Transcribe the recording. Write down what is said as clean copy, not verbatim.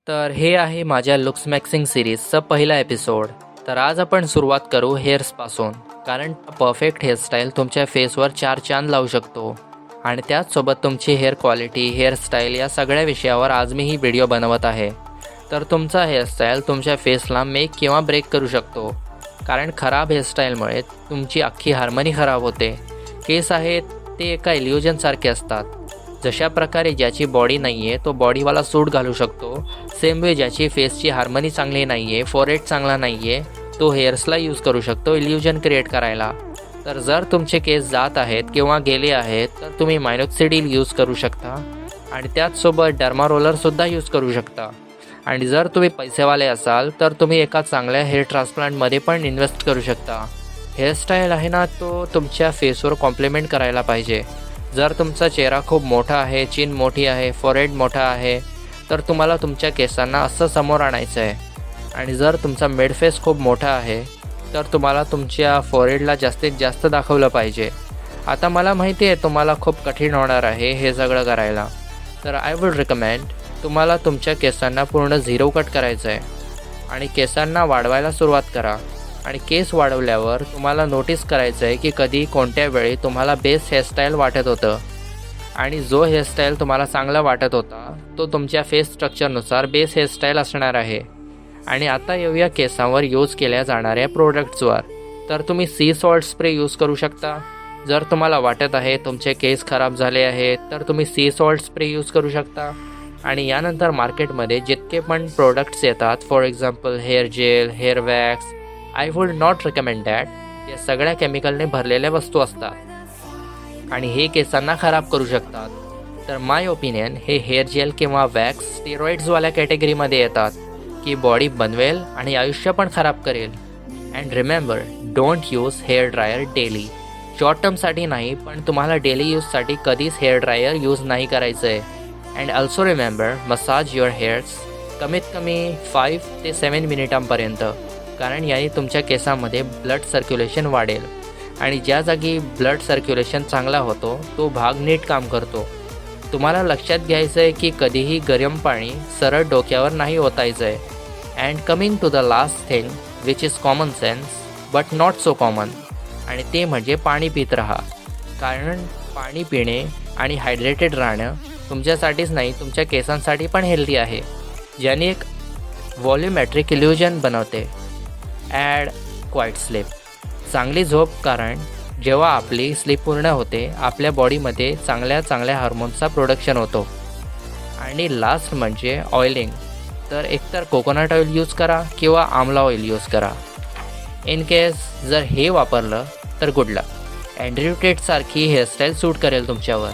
तर हे आहे माझ्या लुक्स मॅक्सिंग सिरीजचा पहिला एपिसोड. तर आज आपण सुरुवात करू हेअर्सपासून, कारण परफेक्ट हेअरस्टाईल तुमच्या फेसवर चार चांद लावू शकतो. आणि त्याचसोबत तुमची हेअर क्वालिटी, हेअरस्टाईल या सगळ्या विषयावर आज मी ही व्हिडिओ बनवत आहे. तर तुमचा हेअरस्टाईल तुमच्या फेसला मेक किंवा ब्रेक करू शकतो, कारण खराब हेअरस्टाईलमुळे तुमची अख्खी हार्मनी खराब होते. केस आहेत ते एका इल्युजनसारखे असतात. जशा प्रकारे ज्याची बॉडी नाही आहे तो बॉडीवाला सूट घालू शकतो, सेम वे ज्याची फेसची हार्मनी चांगली नाही आहे, फॉरहेड चांगला नाही आहे, तो हेअर्सला यूज करू शकतो इल्युजन क्रिएट करायला. तर जर तुमचे केस जात आहेत किंवा गेले आहेत तर तुम्ही मायनॉक्सिडिल यूज करू शकता आणि त्याचसोबत डर्मा रोलरसुद्धा यूज करू शकता. आणि जर तुम्ही पैसेवाले असाल तर तुम्ही एका चांगल्या हेअर ट्रान्सप्लांटमध्ये पण इन्व्हेस्ट करू शकता. हेअरस्टाईल आहे ना, तो तुमच्या फेसवर कॉम्प्लिमेंट करायला पाहिजे. जर तुमचा चेहरा खूप मोठा आहे, चीन मोठी आहे, फॉरहेड मोठा आहे, तर तुम्हाला तुमच्या केसांना असं समोर आणायचं आहे. आणि जर तुमचा मिड फेस खूप मोठा आहे तर तुम्हाला तुमच्या फॉरहेडला जास्तीत जास्त दाखवलं पाहिजे. आता मला माहिती आहे तुम्हाला खूप कठीण होणार आहे हे सगळं करायला, तर आय वुड रिकमेंड तुम्हाला तुमच्या केसांना पूर्ण झिरो कट करायचं आहे आणि केसांना वाढवायला सुरुवात करा. आणि केस वाढवल्यावर तुम्हाला नोटीस करायचं आहे की कधी कोणत्या वेळी तुम्हाला बेस्ट हेअरस्टाईल वाटत होतं आणि जो हेअरस्टाईल तुम्हाला चांगला वाटत होता तो तुमच्या फेस स्ट्रक्चरनुसार बेस्ट हेअरस्टाईल असणार आहे. आणि आता येऊया केसांवर यूज केल्या जाणाऱ्या प्रोडक्ट्सवर. तर तुम्ही सी सॉल्ट स्प्रे यूज करू शकता. जर तुम्हाला वाटत आहे तुमचे केस खराब झाले आहेत तर तुम्ही सी सॉल्ट स्प्रे यूज करू शकता. आणि यानंतर मार्केटमध्ये जितके पण प्रोडक्ट्स येतात, for example hair gel, hair wax, I would not recommend that. या सगळ्या केमिकलने भरलेल्या वस्तू असतात आणि हे केसांना खराब करू शकतात. तर माय ओपिनियन हे हेअर जेल किंवा वॅक्स स्टेरॉइड्सवाल्या कॅटेगरीमध्ये येतात की बॉडी बनवेल आणि आयुष्य पण खराब करेल. And remember, don't use hair dryer daily. Short टर्मसाठी नाही, पण तुम्हाला डेली यूजसाठी कधीच हेअर ड्रायर यूज नाही करायचं आहे. And also remember, massage your hairs कमीत कमी 5 ते 7 मिनिटांपर्यंत, कारण याने तुमच्या केसामध्ये ब्लड सर्क्युलेशन वाढेल आणि ज्या जागी ब्लड सर्क्युलेशन चांगला होतो तो भाग नीट काम करतो. तुम्हाला लक्षात घ्यायचं आहे की कधीही गरम पाणी सरळ डोक्यावर नाही ओतायचं आहे. And coming to the last thing which is common sense but not so common, आणि ते म्हणजे पाणी पित राहा. कारण पाणी पिणे आणि हायड्रेटेड राहणं तुमच्यासाठीच नाही, तुमच्या केसांसाठी पण हेल्दी आहे, ज्याने एक व्हॉल्युमेट्रिक इल्युजन बनवते. ॲड क्वाईट स्लीप, चांगली झोप, कारण जेव्हा आपली स्लीप पूर्ण होते आपल्या बॉडीमध्ये चांगल्या हार्मोन्सचा प्रोडक्शन होतो. आणि लास्ट म्हणजे ऑइलिंग, तर एकतर कोकोनट ऑइल यूज करा किंवा आमला ऑइल यूज करा. इन केस जर हे वापरलं तर गुड लक. अँड्र्यू टेटसारखी हेअरस्टाईल सूट करेल तुमच्यावर.